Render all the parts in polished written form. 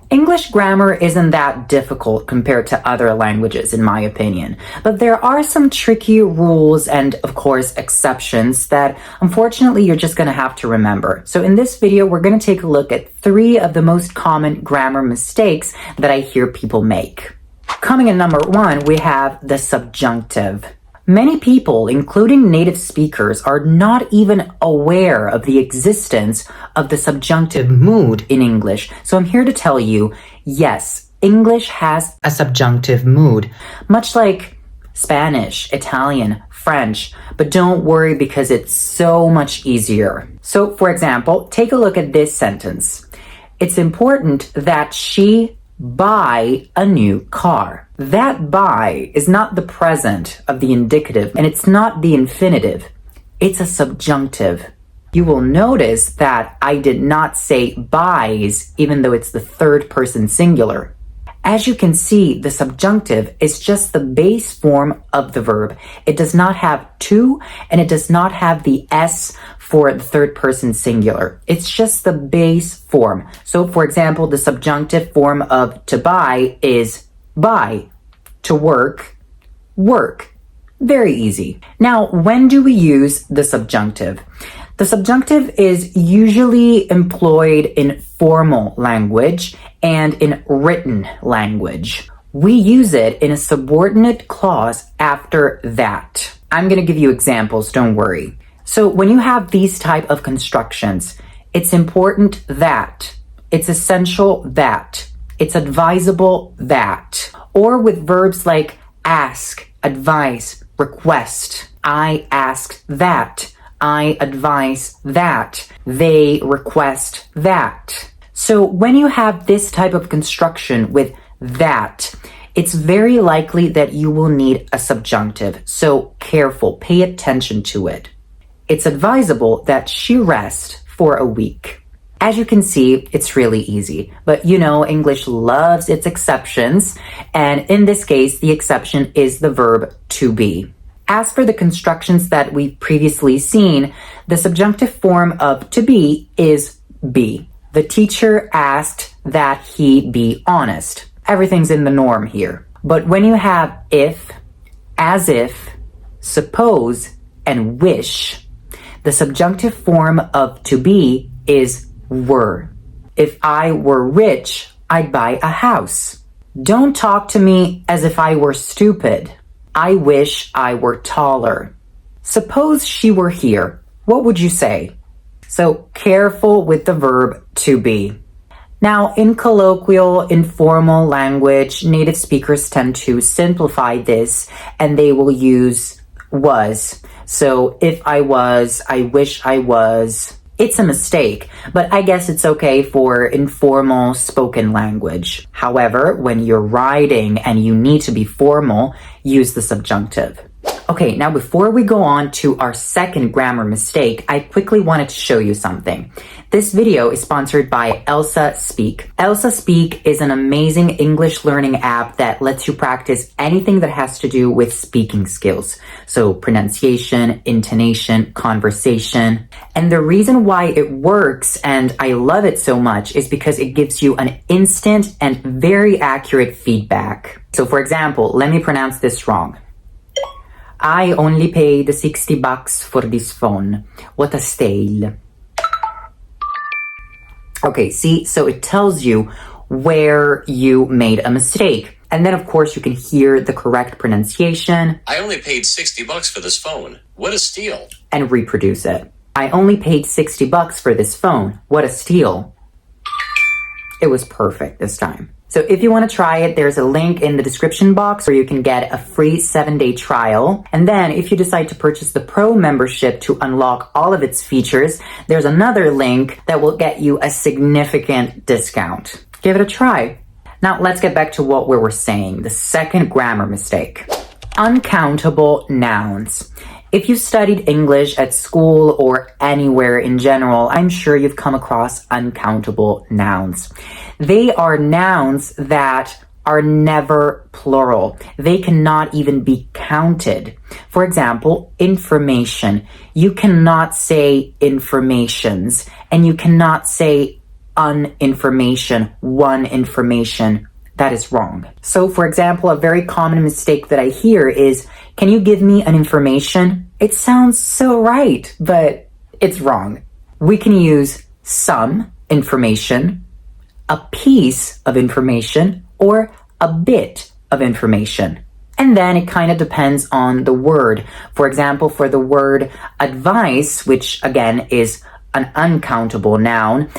English grammar isn't that difficult compared to other languages, in my opinion, but there are some tricky rules and, of course, exceptions that unfortunately you're just going to have to remember. So in this video, we're going to take a look at 3 of the most common grammar mistakes that I hear people make. Coming in number 1, we have the subjunctive. Many people, including native speakers, are not even aware of the existence of the subjunctive mood in English. So I'm here to tell you, yes, English has a subjunctive mood, much like Spanish, Italian, French, but don't worry because it's so much easier. So, for example, take a look at this sentence. It's important that she buy a new car. That buy is not the present of the indicative, and it's not the infinitive. It's a subjunctive. You will notice that I did not say buys, even though it's the third person singular. As you can see, the subjunctive is just the base form of the verb. It does not have to, and it does not have the S for the third person singular. It's just the base form. So, for example, the subjunctive form of to buy is buy. To work, work. Very easy. Now, when do we use the subjunctive? The subjunctive is usually employed in formal language and in written language. We use it in a subordinate clause after that. I'm going to give you examples, don't worry. So when you have these type of constructions, it's important that, it's essential that, it's advisable that, or with verbs like ask, advise, request. I asked that. I advise that. They request that. So when you have this type of construction with that, it's very likely that you will need a subjunctive. So careful, pay attention to it. It's advisable that she rest for a week. As you can see, it's really easy, but you know, English loves its exceptions, and in this case, the exception is the verb to be. As for the constructions that we've previously seen, the subjunctive form of to be is be. The teacher asked that he be honest. Everything's in the norm here. But when you have if, as if, suppose, and wish, the subjunctive form of to be is were. If I were rich, I'd buy a house. Don't talk to me as if I were stupid. I wish I were taller. Suppose she were here. What would you say? So careful with the verb to be. Now, in colloquial, informal language, native speakers tend to simplify this and they will use was. So if I was, I wish I was. It's a mistake, but I guess it's okay for informal spoken language. However, when you're writing and you need to be formal, use the subjunctive. Okay, now before we go on to our second grammar mistake, I quickly wanted to show you something. This video is sponsored by ELSA Speak. ELSA Speak is an amazing English learning app that lets you practice anything that has to do with speaking skills. So pronunciation, intonation, conversation. And the reason why it works and I love it so much is because it gives you an instant and very accurate feedback. So for example, let me pronounce this wrong. I only paid $60 for this phone. What a steal. Okay, see, so it tells you where you made a mistake. And then, of course, you can hear the correct pronunciation. I only paid $60 for this phone. What a steal. And reproduce it. I only paid $60 for this phone. What a steal. It was perfect this time. So if you want to try it, there's a link in the description box where you can get a free 7-day trial. And then if you decide to purchase the Pro membership to unlock all of its features, there's another link that will get you a significant discount. Give it a try. Now let's get back to what we were saying, the second grammar mistake. Uncountable nouns. If you've studied English at school or anywhere in general, I'm sure you've come across uncountable nouns. They are nouns that are never plural. They cannot even be counted. For example, information. You cannot say informations, and you cannot say uninformation, one information. That is wrong. So for example, a very common mistake that I hear is, can you give me an information? It sounds so right, but it's wrong. We can use some information, a piece of information, or a bit of information. And then it kind of depends on the word. For example, for the word advice, which again is an uncountable noun,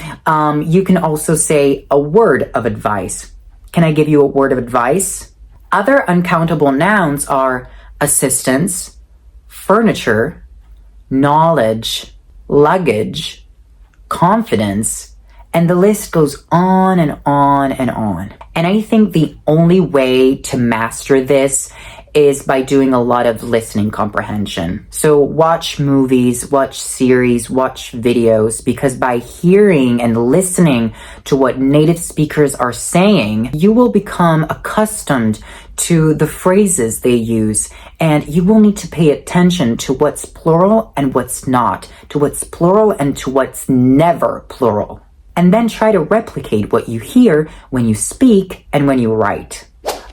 you can also say a word of advice. Can I give you a word of advice? Other uncountable nouns are assistance, furniture, knowledge, luggage, confidence, and the list goes on and on and on. And I think the only way to master this is by doing a lot of listening comprehension. So watch movies, watch series, watch videos, because by hearing and listening to what native speakers are saying, you will become accustomed to the phrases they use, and you will need to pay attention to what's plural and what's not, to what's plural and to what's never plural. And then try to replicate what you hear when you speak and when you write.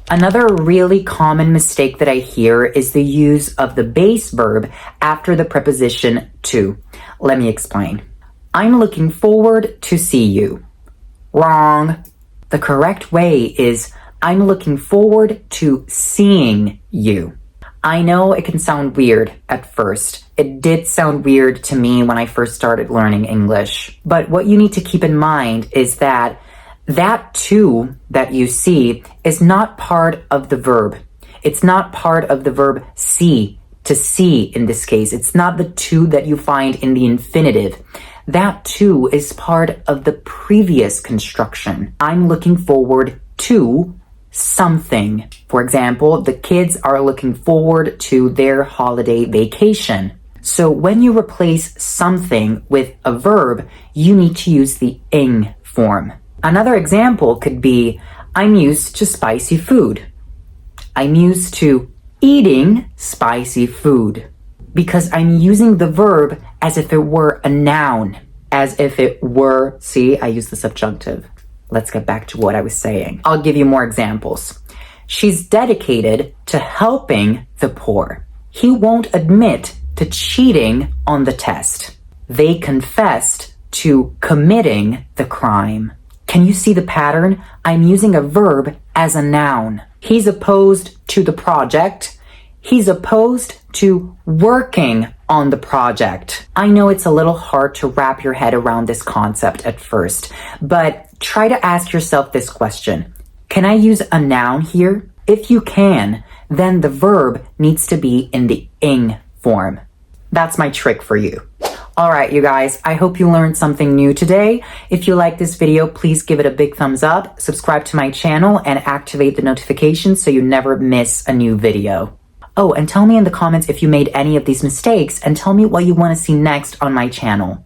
Another really common mistake that I hear is the use of the base verb after the preposition to. Let me explain. I'm looking forward to see you. Wrong. The correct way is I'm looking forward to seeing you. I know it can sound weird at first. It did sound weird to me when I first started learning English. But what you need to keep in mind is that to that you see is not part of the verb. It's not part of the verb see, to see in this case. It's not the to that you find in the infinitive. That to is part of the previous construction. I'm looking forward to something. For example, the kids are looking forward to their holiday vacation. So when you replace something with a verb, you need to use the ing form. Another example could be, I'm used to spicy food. I'm used to eating spicy food, because I'm using the verb as if it were a noun, as if it were, see, I use the subjunctive. Let's get back to what I was saying. I'll give you more examples. She's dedicated to helping the poor. He won't admit to cheating on the test. They confessed to committing the crime. Can you see the pattern? I'm using a verb as a noun. He's opposed to the project. He's opposed to working on the project. I know it's a little hard to wrap your head around this concept at first, but try to ask yourself this question. Can I use a noun here? If you can, then the verb needs to be in the ing form. That's my trick for you. All right, you guys, I hope you learned something new today. If you like this video, please give it a big thumbs up, subscribe to my channel, and activate the notifications so you never miss a new video. Oh, and tell me in the comments if you made any of these mistakes, and tell me what you want to see next on my channel.